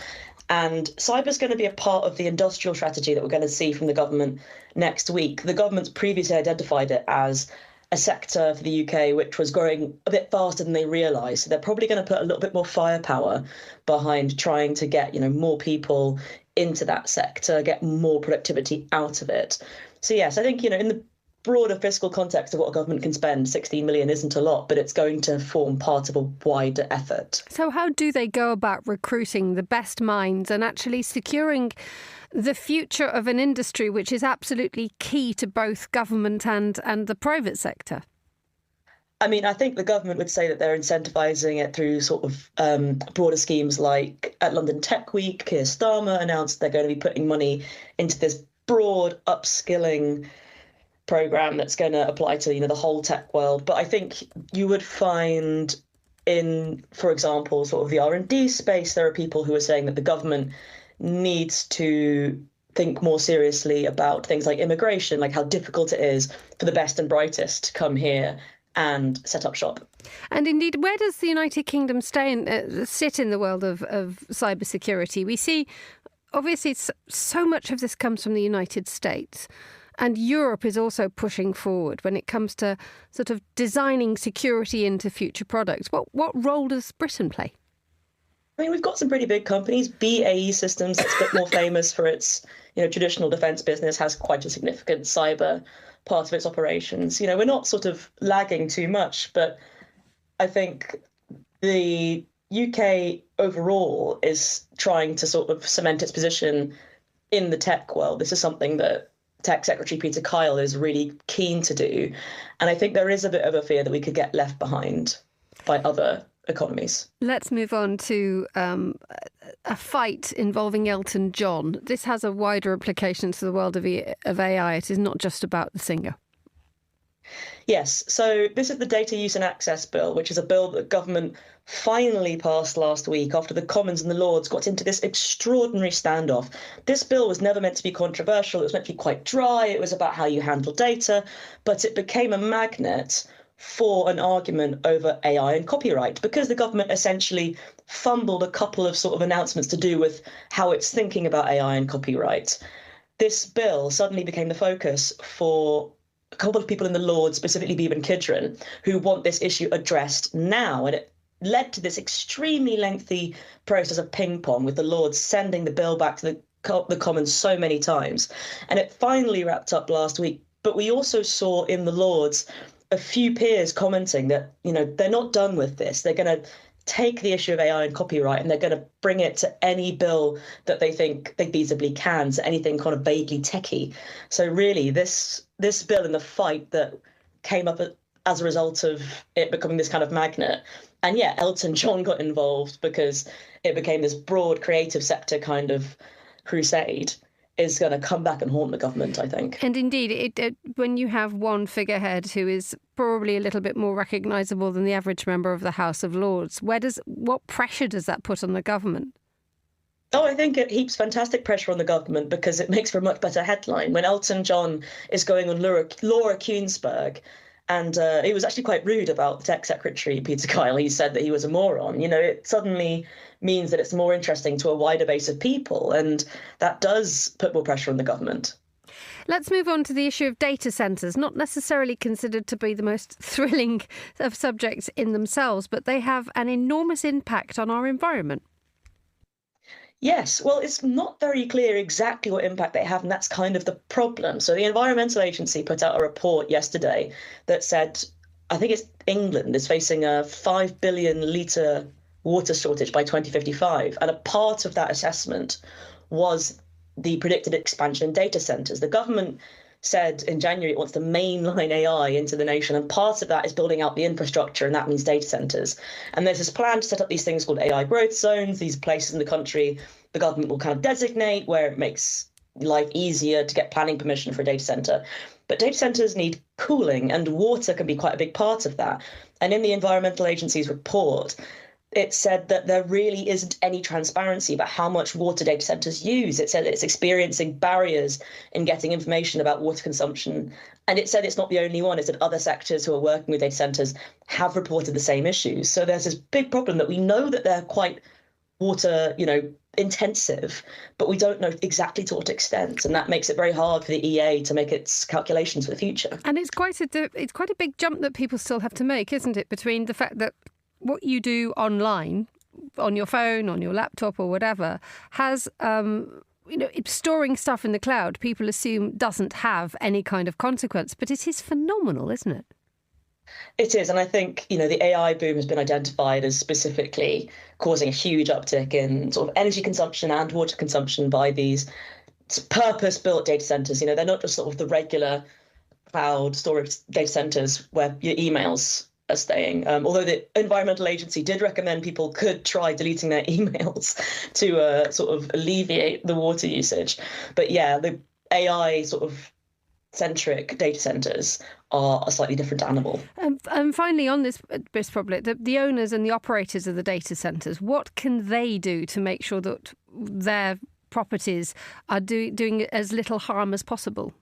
And cyber is going to be a part of the industrial strategy that we're going to see from the government next week. The government's previously identified it as a sector for the UK which was growing a bit faster than they realised. So they're probably going to put a little bit more firepower behind trying to get, more people into that sector, get more productivity out of it. So yes, I think, in the broader fiscal context of what a government can spend, 16 million isn't a lot, but it's going to form part of a wider effort. So how do they go about recruiting the best minds and actually securing the future of an industry which is absolutely key to both government and the private sector? I mean, I think the government would say that they're incentivising it through sort of broader schemes like at London Tech Week, Keir Starmer announced they're going to be putting money into this broad upskilling program that's going to apply to the whole tech world. But I think you would find in, for example, sort of the R&D space, there are people who are saying that the government needs to think more seriously about things like immigration, like how difficult it is for the best and brightest to come here and set up shop. And indeed, where does the United Kingdom sit in the world of cybersecurity? We see, obviously, so much of this comes from the United States. And Europe is also pushing forward when it comes to sort of designing security into future products. What role does Britain play? I mean, we've got some pretty big companies. BAE Systems, that's a bit more famous for its traditional defence business, has quite a significant cyber part of its operations. We're not sort of lagging too much, but I think the UK overall is trying to sort of cement its position in the tech world. This is something that Tech Secretary Peter Kyle is really keen to do. And I think there is a bit of a fear that we could get left behind by other economies. Let's move on to a fight involving Elton John. This has a wider implication to the world of AI. It is not just about the singer. Yes, so this is the Data Use and Access Bill, which is a bill that the government finally passed last week after the Commons and the Lords got into this extraordinary standoff. This bill was never meant to be controversial. It was meant to be quite dry. It was about how you handle data, but it became a magnet for an argument over AI and copyright because the government essentially fumbled a couple of sort of announcements to do with how it's thinking about AI and copyright. This bill suddenly became the focus for a couple of people in the Lords, specifically Bevan Kidron, who want this issue addressed now. And it led to this extremely lengthy process of ping pong with the Lords sending the bill back to the Commons so many times. And it finally wrapped up last week. But we also saw in the Lords a few peers commenting that, they're not done with this. They're going to take the issue of AI and copyright and they're going to bring it to any bill that they think they feasibly can, to anything kind of vaguely techie. So really, this bill and the fight that came up as a result of it becoming this kind of magnet. And yeah, Elton John got involved because it became this broad creative sector kind of crusade, is going to come back and haunt the government, I think. And indeed, when you have one figurehead who is probably a little bit more recognisable than the average member of the House of Lords, what pressure does that put on the government? Oh, I think it heaps fantastic pressure on the government because it makes for a much better headline. When Elton John is going on Laura Kuenssberg, and he was actually quite rude about the Tech Secretary, Peter Kyle. He said that he was a moron. It suddenly means that it's more interesting to a wider base of people, and that does put more pressure on the government. Let's move on to the issue of data centres, not necessarily considered to be the most thrilling of subjects in themselves, but they have an enormous impact on our environment. Yes, well, it's not very clear exactly what impact they have, and that's kind of the problem. So the Environmental Agency put out a report yesterday that said, I think it's England is facing a 5 billion litre water shortage by 2055. And a part of that assessment was the predicted expansion in data centres. The government said in January it wants to mainline AI into the nation, and part of that is building out the infrastructure, and that means data centres. And there's this plan to set up these things called AI growth zones, these places in the country the government will kind of designate where it makes life easier to get planning permission for a data centre. But data centres need cooling, and water can be quite a big part of that. And in the Environmental Agency's report, it said that there really isn't any transparency about how much water data centres use. It said it's experiencing barriers in getting information about water consumption. And it said it's not the only one. It said other sectors who are working with data centres have reported the same issues. So there's this big problem that we know that they're quite water, intensive, but we don't know exactly to what extent. And that makes it very hard for the EA to make its calculations for the future. And it's quite a big jump that people still have to make, isn't it, between the fact that what you do online, on your phone, on your laptop or whatever, has, storing stuff in the cloud, people assume doesn't have any kind of consequence. But it is phenomenal, isn't it? It is. And I think, the AI boom has been identified as specifically causing a huge uptick in sort of energy consumption and water consumption by these purpose-built data centres. They're not just sort of the regular cloud storage data centres where your emails are staying. Although the Environmental Agency did recommend people could try deleting their emails to sort of alleviate the water usage. But yeah, the AI sort of centric data centres are a slightly different animal. And finally, on this problem, the owners and the operators of the data centres, what can they do to make sure that their properties are doing as little harm as possible?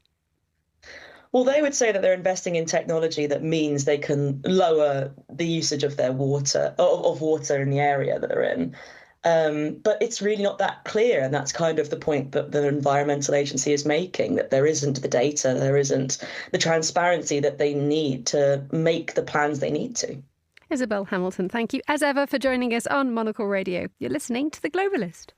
Well, they would say that they're investing in technology that means they can lower the usage of their water in the area that they're in. But it's really not that clear. And that's kind of the point that the Environmental Agency is making, that there isn't the data, there isn't the transparency that they need to make the plans they need to. Isabel Hamilton, thank you as ever for joining us on Monocle Radio. You're listening to The Globalist.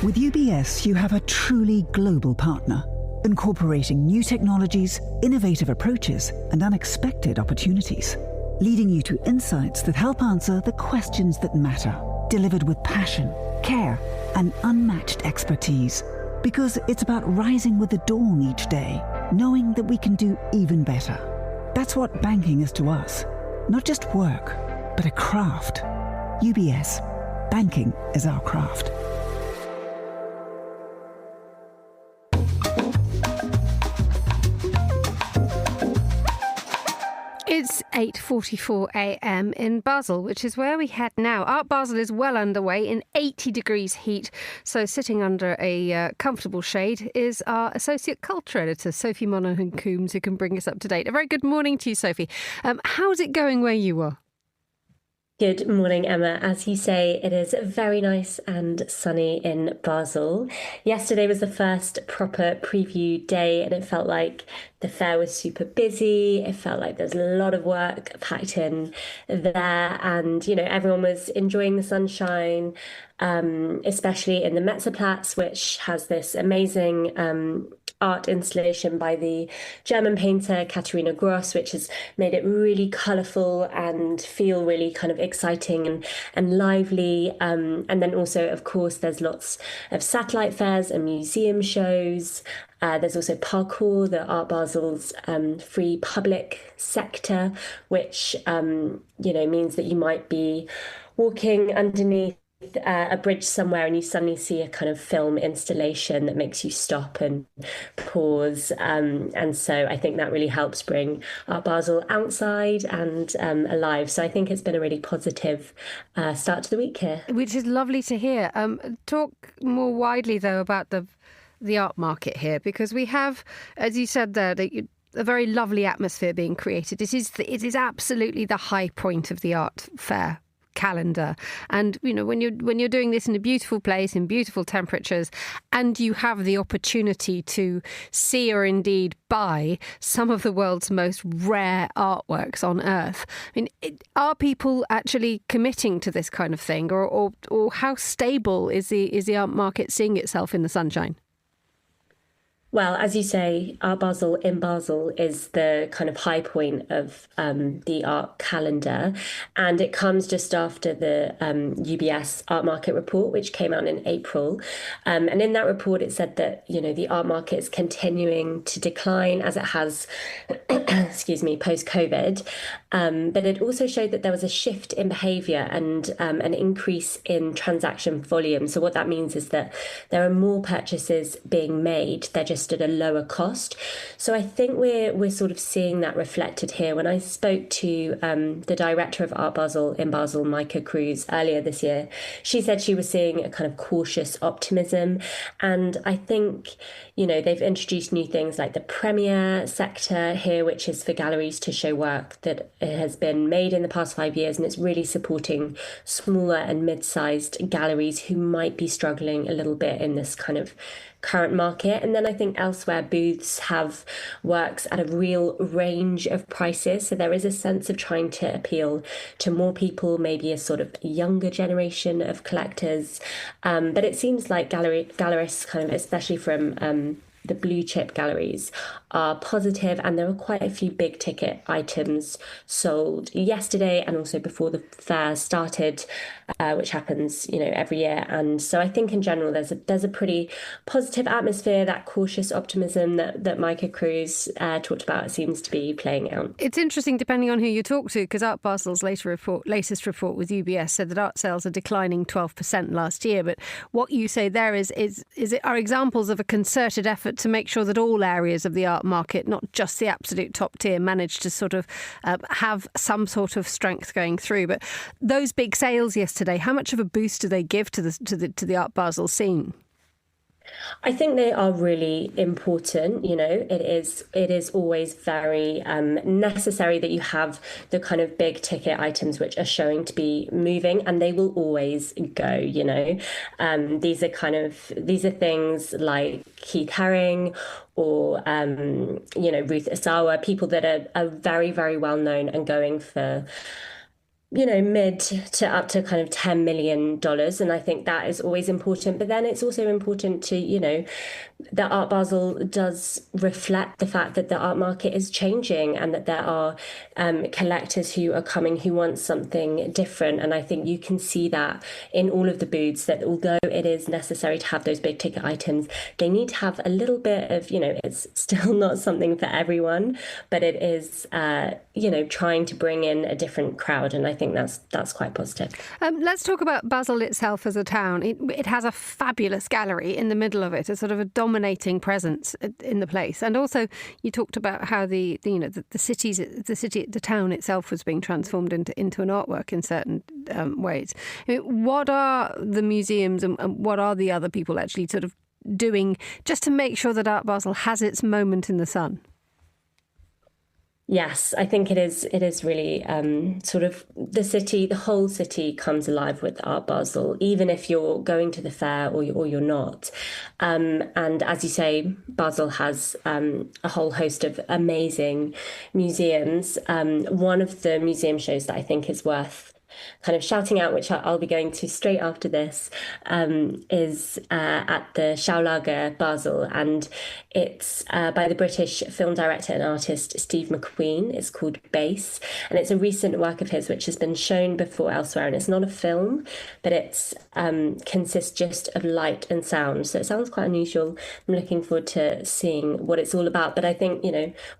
With UBS, you have a truly global partner, incorporating new technologies, innovative approaches, and unexpected opportunities, leading you to insights that help answer the questions that matter, delivered with passion, care, and unmatched expertise. Because it's about rising with the dawn each day, knowing that we can do even better. That's what banking is to us. Not just work, but a craft. UBS. Banking is our craft. It's 8:44 a.m. in Basel, which is where we head now. Art Basel is well underway in 80 degrees heat, so sitting under a comfortable shade is our Associate Culture Editor, Sophie Monaghan-Coombs, who can bring us up to date. A very good morning to you, Sophie. How's it going where you are? Good morning, Emma. As you say, it is very nice and sunny in Basel. Yesterday was the first proper preview day, and it felt like the fair was super busy. It felt like there's a lot of work packed in there, and everyone was enjoying the sunshine, especially in the Metzerplatz, which has this amazing art installation by the German painter Katharina Gross, which has made it really colourful and feel really kind of exciting and lively. And then also, of course, there's lots of satellite fairs and museum shows. There's also parkour, the Art Basel's free public sector, which means that you might be walking underneath a bridge somewhere and you suddenly see a kind of film installation that makes you stop and pause, and so I think that really helps bring Art Basel outside and alive. So I think it's been a really positive start to the week here, which is lovely to hear. Talk more widely though about the art market here, because we have, as you said there, a very lovely atmosphere being created. It is absolutely the high point of the art fair calendar, and when you're doing this in a beautiful place in beautiful temperatures, and you have the opportunity to see or indeed buy some of the world's most rare artworks on earth. I mean, are people actually committing to this kind of thing, or how stable is the art market seeing itself in the sunshine? Well, as you say, Art Basel in Basel is the kind of high point of the art calendar, and it comes just after the UBS art market report, which came out in April. And in that report, it said that, the art market is continuing to decline as it has, post-COVID. But it also showed that there was a shift in behaviour and an increase in transaction volume. So what that means is that there are more purchases being made. They're just at a lower cost. So I think we're sort of seeing that reflected here. When I spoke to the director of Art Basel in Basel, Maike Cruz, earlier this year, she said she was seeing a kind of cautious optimism. And I think, they've introduced new things like the premiere sector here, which is for galleries to show work that has been made in the past 5 years. And it's really supporting smaller and mid-sized galleries who might be struggling a little bit in this kind of current market. And then I think elsewhere booths have works at a real range of prices. So there is a sense of trying to appeal to more people, maybe a sort of younger generation of collectors. But it seems like gallerists kind of, especially from the blue chip galleries, are positive, and there were quite a few big ticket items sold yesterday and also before the fair started, which happens every year. And so I think in general there's a pretty positive atmosphere. That cautious optimism that Maike Cruz talked about seems to be playing out. It's interesting depending on who you talk to, because Art Basel's latest report with UBS said that art sales are declining 12% last year. But what you say there are examples of a concerted effort to make sure that all areas of the art market, not just the absolute top tier, manage to sort of have some sort of strength going through. But those big sales yesterday, how much of a boost do they give to the Art Basel scene? I think they are really important. It is always very necessary that you have the kind of big ticket items which are showing to be moving, and they will always go. These are things like Keith Haring or Ruth Asawa, people that are very, very well known and going for mid to up to kind of $10 million. And I think that is always important. But then it's also important to, that Art Basel does reflect the fact that the art market is changing and that there are collectors who are coming who want something different. And I think you can see that in all of the booths, that although it is necessary to have those big ticket items, they need to have a little bit of, it's still not something for everyone, but it is, trying to bring in a different crowd. And I think that's quite positive. Let's talk about Basel itself as a town. It has a fabulous gallery in the middle of it, a sort of a dominating presence in the place. And also, you talked about how the town itself was being transformed into an artwork in certain ways. What are the museums and what are the other people actually sort of doing just to make sure that Art Basel has its moment in the sun? Yes, I think it is really sort of the whole city comes alive with Art Basel, even if you're going to the fair or you're not. And as you say, Basel has a whole host of amazing museums. One of the museum shows that I think is worth kind of shouting out, which I'll be going to straight after this, is at the Schaulager Basel, and it's by the British film director and artist Steve McQueen. It's called Base, and it's a recent work of his which has been shown before elsewhere, and it's not a film, but it's consists just of light and sound, so it sounds quite unusual. I'm looking forward to seeing what it's all about, but I think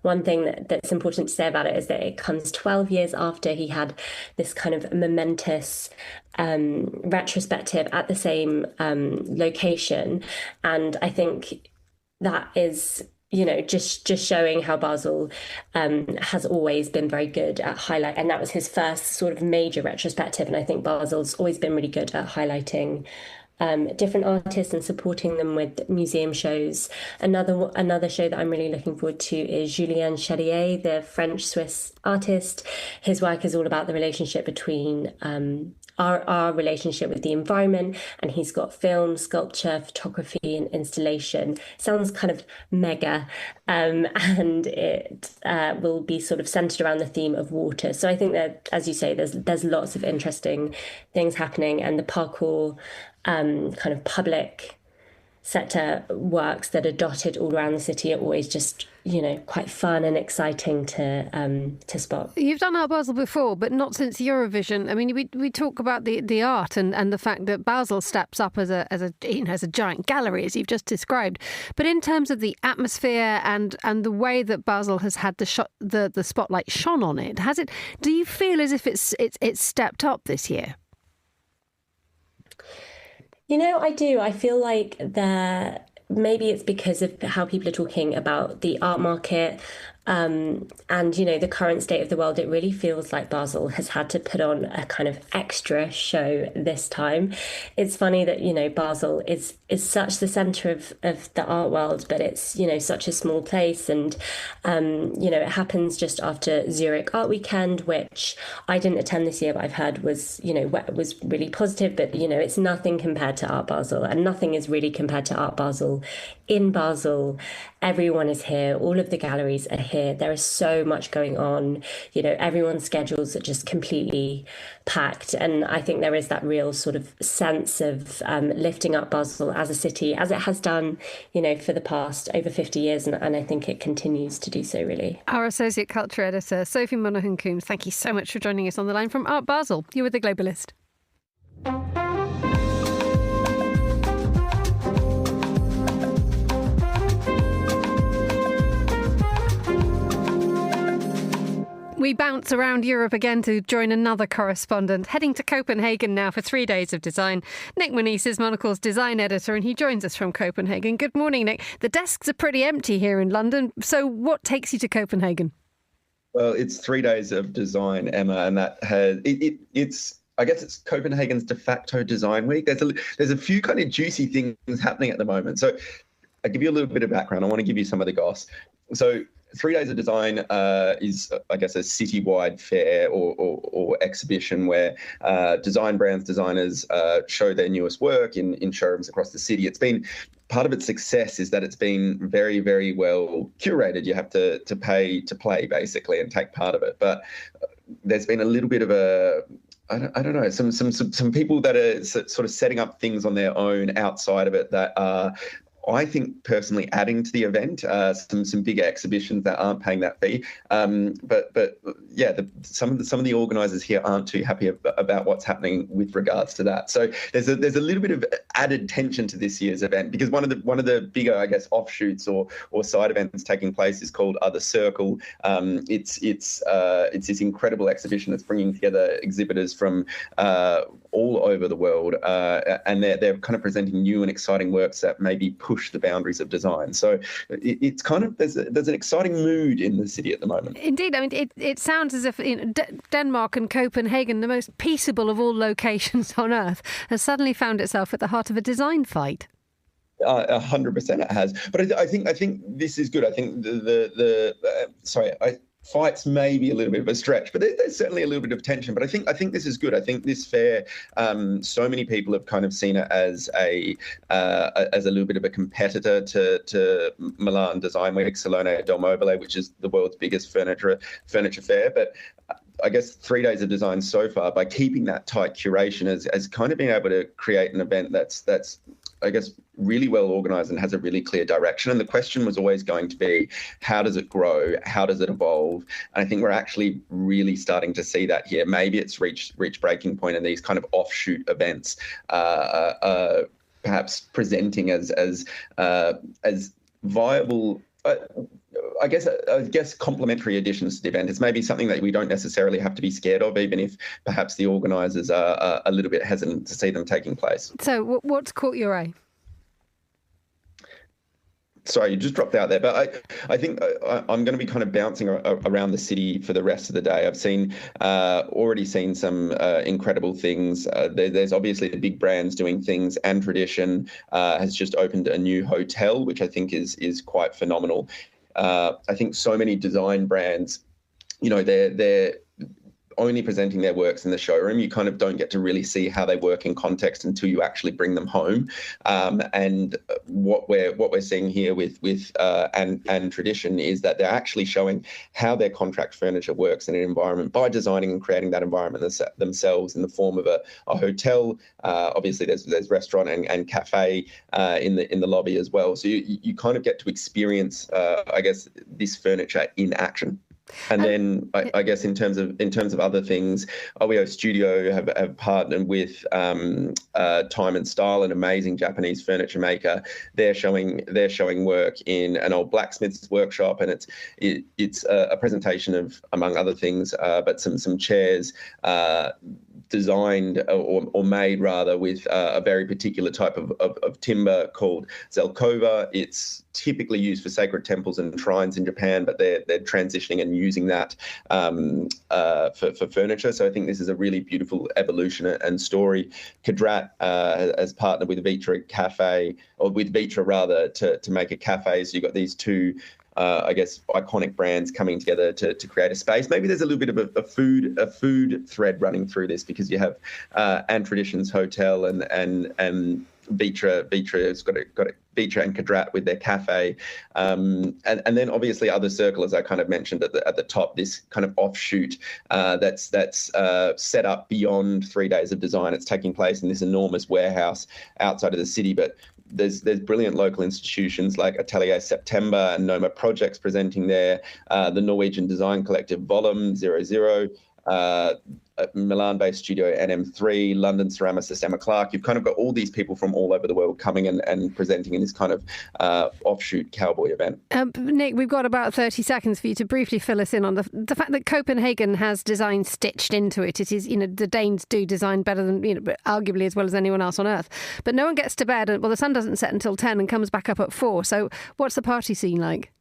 one thing that's important to say about it is that it comes 12 years after he had this kind of momentous retrospective at the same location, and I think that is just showing how Basel has always been very good at highlight, and that was his first sort of major retrospective, and I think Basel's always been really good at highlighting different artists and supporting them with museum shows. Another show that I'm really looking forward to is Julien Charrier, the French-Swiss artist. His work is all about the relationship between our relationship with the environment, and he's got film, sculpture, photography and installation. Sounds kind of mega, and it will be sort of centered around the theme of water. So I think that, as you say, there's lots of interesting things happening, and the parkour kind of public sector works that are dotted all around the city are always just quite fun and exciting to spot. You've done Art Basel before, but not since Eurovision. I mean, we talk about the art and the fact that Basel steps up as a giant gallery, as you've just described. But in terms of the atmosphere and the way that Basel has had the spotlight shone on it, do you feel as if it's stepped up this year? I do. I feel like maybe it's because of how people are talking about the art market and, the current state of the world. It really feels like Basel has had to put on a kind of extra show this time. It's funny that, Basel is such the centre of the art world, but it's, such a small place. And, it happens just after Zurich Art Weekend, which I didn't attend this year, but I've heard was really positive. But, it's nothing compared to Art Basel, and nothing is really compared to Art Basel. In Basel, everyone is here. All of the galleries are here. There is so much going on. Everyone's schedules are just completely packed. And I think there is that real sort of sense of lifting up Basel as a city, as it has done, for the past over 50 years. And I think it continues to do so, really. Our Associate Culture Editor, Sophie Monaghan-Coombs, thank you so much for joining us on the line from Art Basel. You were The Globalist. We bounce around Europe again to join another correspondent, heading to Copenhagen now for 3 days of design. Nick Moniz is Monocle's design editor, and he joins us from Copenhagen. Good morning, Nick. The desks are pretty empty here in London, so what takes you to Copenhagen? Well, it's 3 days of design, Emma, and that has it's I guess it's Copenhagen's de facto design week. There's a few kind of juicy things happening at the moment. So I'll give you a little bit of background. I want to give you some of the goss. So 3 days of design is, I guess, a citywide fair or exhibition where design brands, designers show their newest work in showrooms across the city. It's been part of its success is that it's been very, very well curated. You have to pay to play, basically, and take part of it. But there's been a little bit of I don't know, some people that are sort of setting up things on their own outside of it that are, I think, personally adding to the event, some bigger exhibitions that aren't paying that fee. But yeah, some of the organisers here aren't too happy about what's happening with regards to that. So there's a little bit of added tension to this year's event, because one of the bigger, I guess, offshoots or side events taking place is called The Circle. It's this incredible exhibition that's bringing together exhibitors from all over the world, and they're kind of presenting new and exciting works that maybe push the boundaries of design. So it's kind of, there's an exciting mood in the city at the moment. Indeed. I mean, it sounds as if Denmark and Copenhagen, the most peaceable of all locations on earth, has suddenly found itself at the heart of a design fight. 100% it has. But I think this is good. I think fights may be a little bit of a stretch, but there's certainly a little bit of tension. But I think this is good. I think this fair, so many people have kind of seen it as a little bit of a competitor to Milan Design Week, Salone del Mobile, which is the world's biggest furniture fair. But I guess 3 days of design so far, by keeping that tight curation, has kind of been able to create an event that's I guess really well organised and has a really clear direction. And the question was always going to be, how does it grow? How does it evolve? And I think we're actually really starting to see that here. Maybe it's reached breaking point, and these kind of offshoot events perhaps presenting as viable. I guess complementary additions to the event. It's maybe something that we don't necessarily have to be scared of, even if perhaps the organisers are a little bit hesitant to see them taking place. So what's caught your eye? Sorry, you just dropped out there, but I think I'm going to be kind of bouncing around the city for the rest of the day. I've already seen some incredible things. There's obviously the big brands doing things, and Tradition has just opened a new hotel, which I think is quite phenomenal. I think so many design brands, they're only presenting their works in the showroom. You kind of don't get to really see how they work in context until you actually bring them home. And what we're seeing here with and Tradition is that they're actually showing how their contract furniture works in an environment by designing and creating that environment themselves in the form of a hotel. Obviously, there's restaurant and cafe in the lobby as well. So you kind of get to experience, I guess, this furniture in action. And then I guess in terms of other things, OEO Studio have partnered with Time and Style, an amazing Japanese furniture maker. They're showing work in an old blacksmith's workshop, and it's a presentation of, among other things, but some chairs designed or made rather with a very particular type of timber called Zelkova. It's typically used for sacred temples and shrines in Japan, but they're transitioning and using that for furniture. So I think this is a really beautiful evolution and story. Kadrat has partnered with Vitra Cafe, or with Vitra rather, to make a cafe. So you've got these two I guess, iconic brands coming together to create a space. Maybe there's a little bit of a food thread running through this, because you have And Tradition's hotel and Vitra's got a Vitra and Kadrat with their cafe, and then obviously Other Circle, as I kind of mentioned at the top, this kind of offshoot that's set up beyond 3 days of design. It's taking place in this enormous warehouse outside of the city, but there's brilliant local institutions like Atelier September and Noma Projects presenting there, the Norwegian design collective Volum 00, Milan-based studio NM3, London ceramicist Emma Clark. You've kind of got all these people from all over the world coming and presenting in this kind of offshoot cowboy event. Nick, we've got about 30 seconds for you to briefly fill us in on the fact that Copenhagen has design stitched into it. It is, the Danes do design better than, arguably as well as anyone else on earth. But no one gets to bed, well, the sun doesn't set until 10 and comes back up at 4. So what's the party scene like?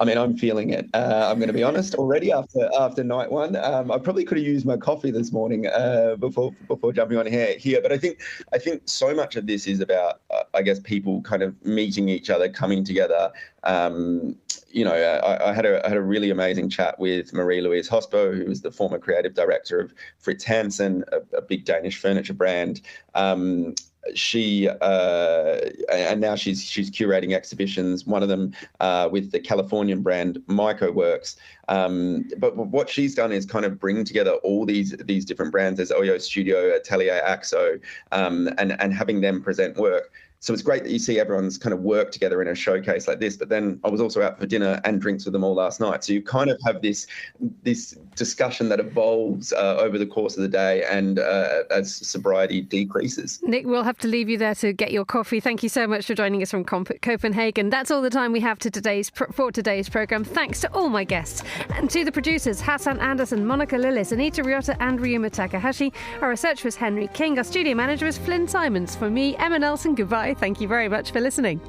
I mean, I'm feeling it. I'm going to be honest. Already after night one, I probably could have used my coffee this morning before jumping on here. But I think so much of this is about, I guess, people kind of meeting each other, coming together. I had a really amazing chat with Marie-Louise Hosbo, who was the former creative director of Fritz Hansen, a big Danish furniture brand. She and now she's curating exhibitions, one of them with the Californian brand Myco Works, But what she's done is kind of bring together all these different brands. There's Oyo Studio, Atelier Axo, and having them present work. So it's great that you see everyone's kind of work together in a showcase like this. But then I was also out for dinner and drinks with them all last night. So you kind of have this discussion that evolves over the course of the day and as sobriety decreases. Nick, we'll have to leave you there to get your coffee. Thank you so much for joining us from Copenhagen. That's all the time we have for today's programme. Thanks to all my guests and to the producers, Hassan Anderson, Monica Lillis, Anita Ryota and Ryuma Takahashi. Our researcher was Henry King. Our studio manager was Flynn Simons. For me, Emma Nelson, goodbye. Thank you very much for listening.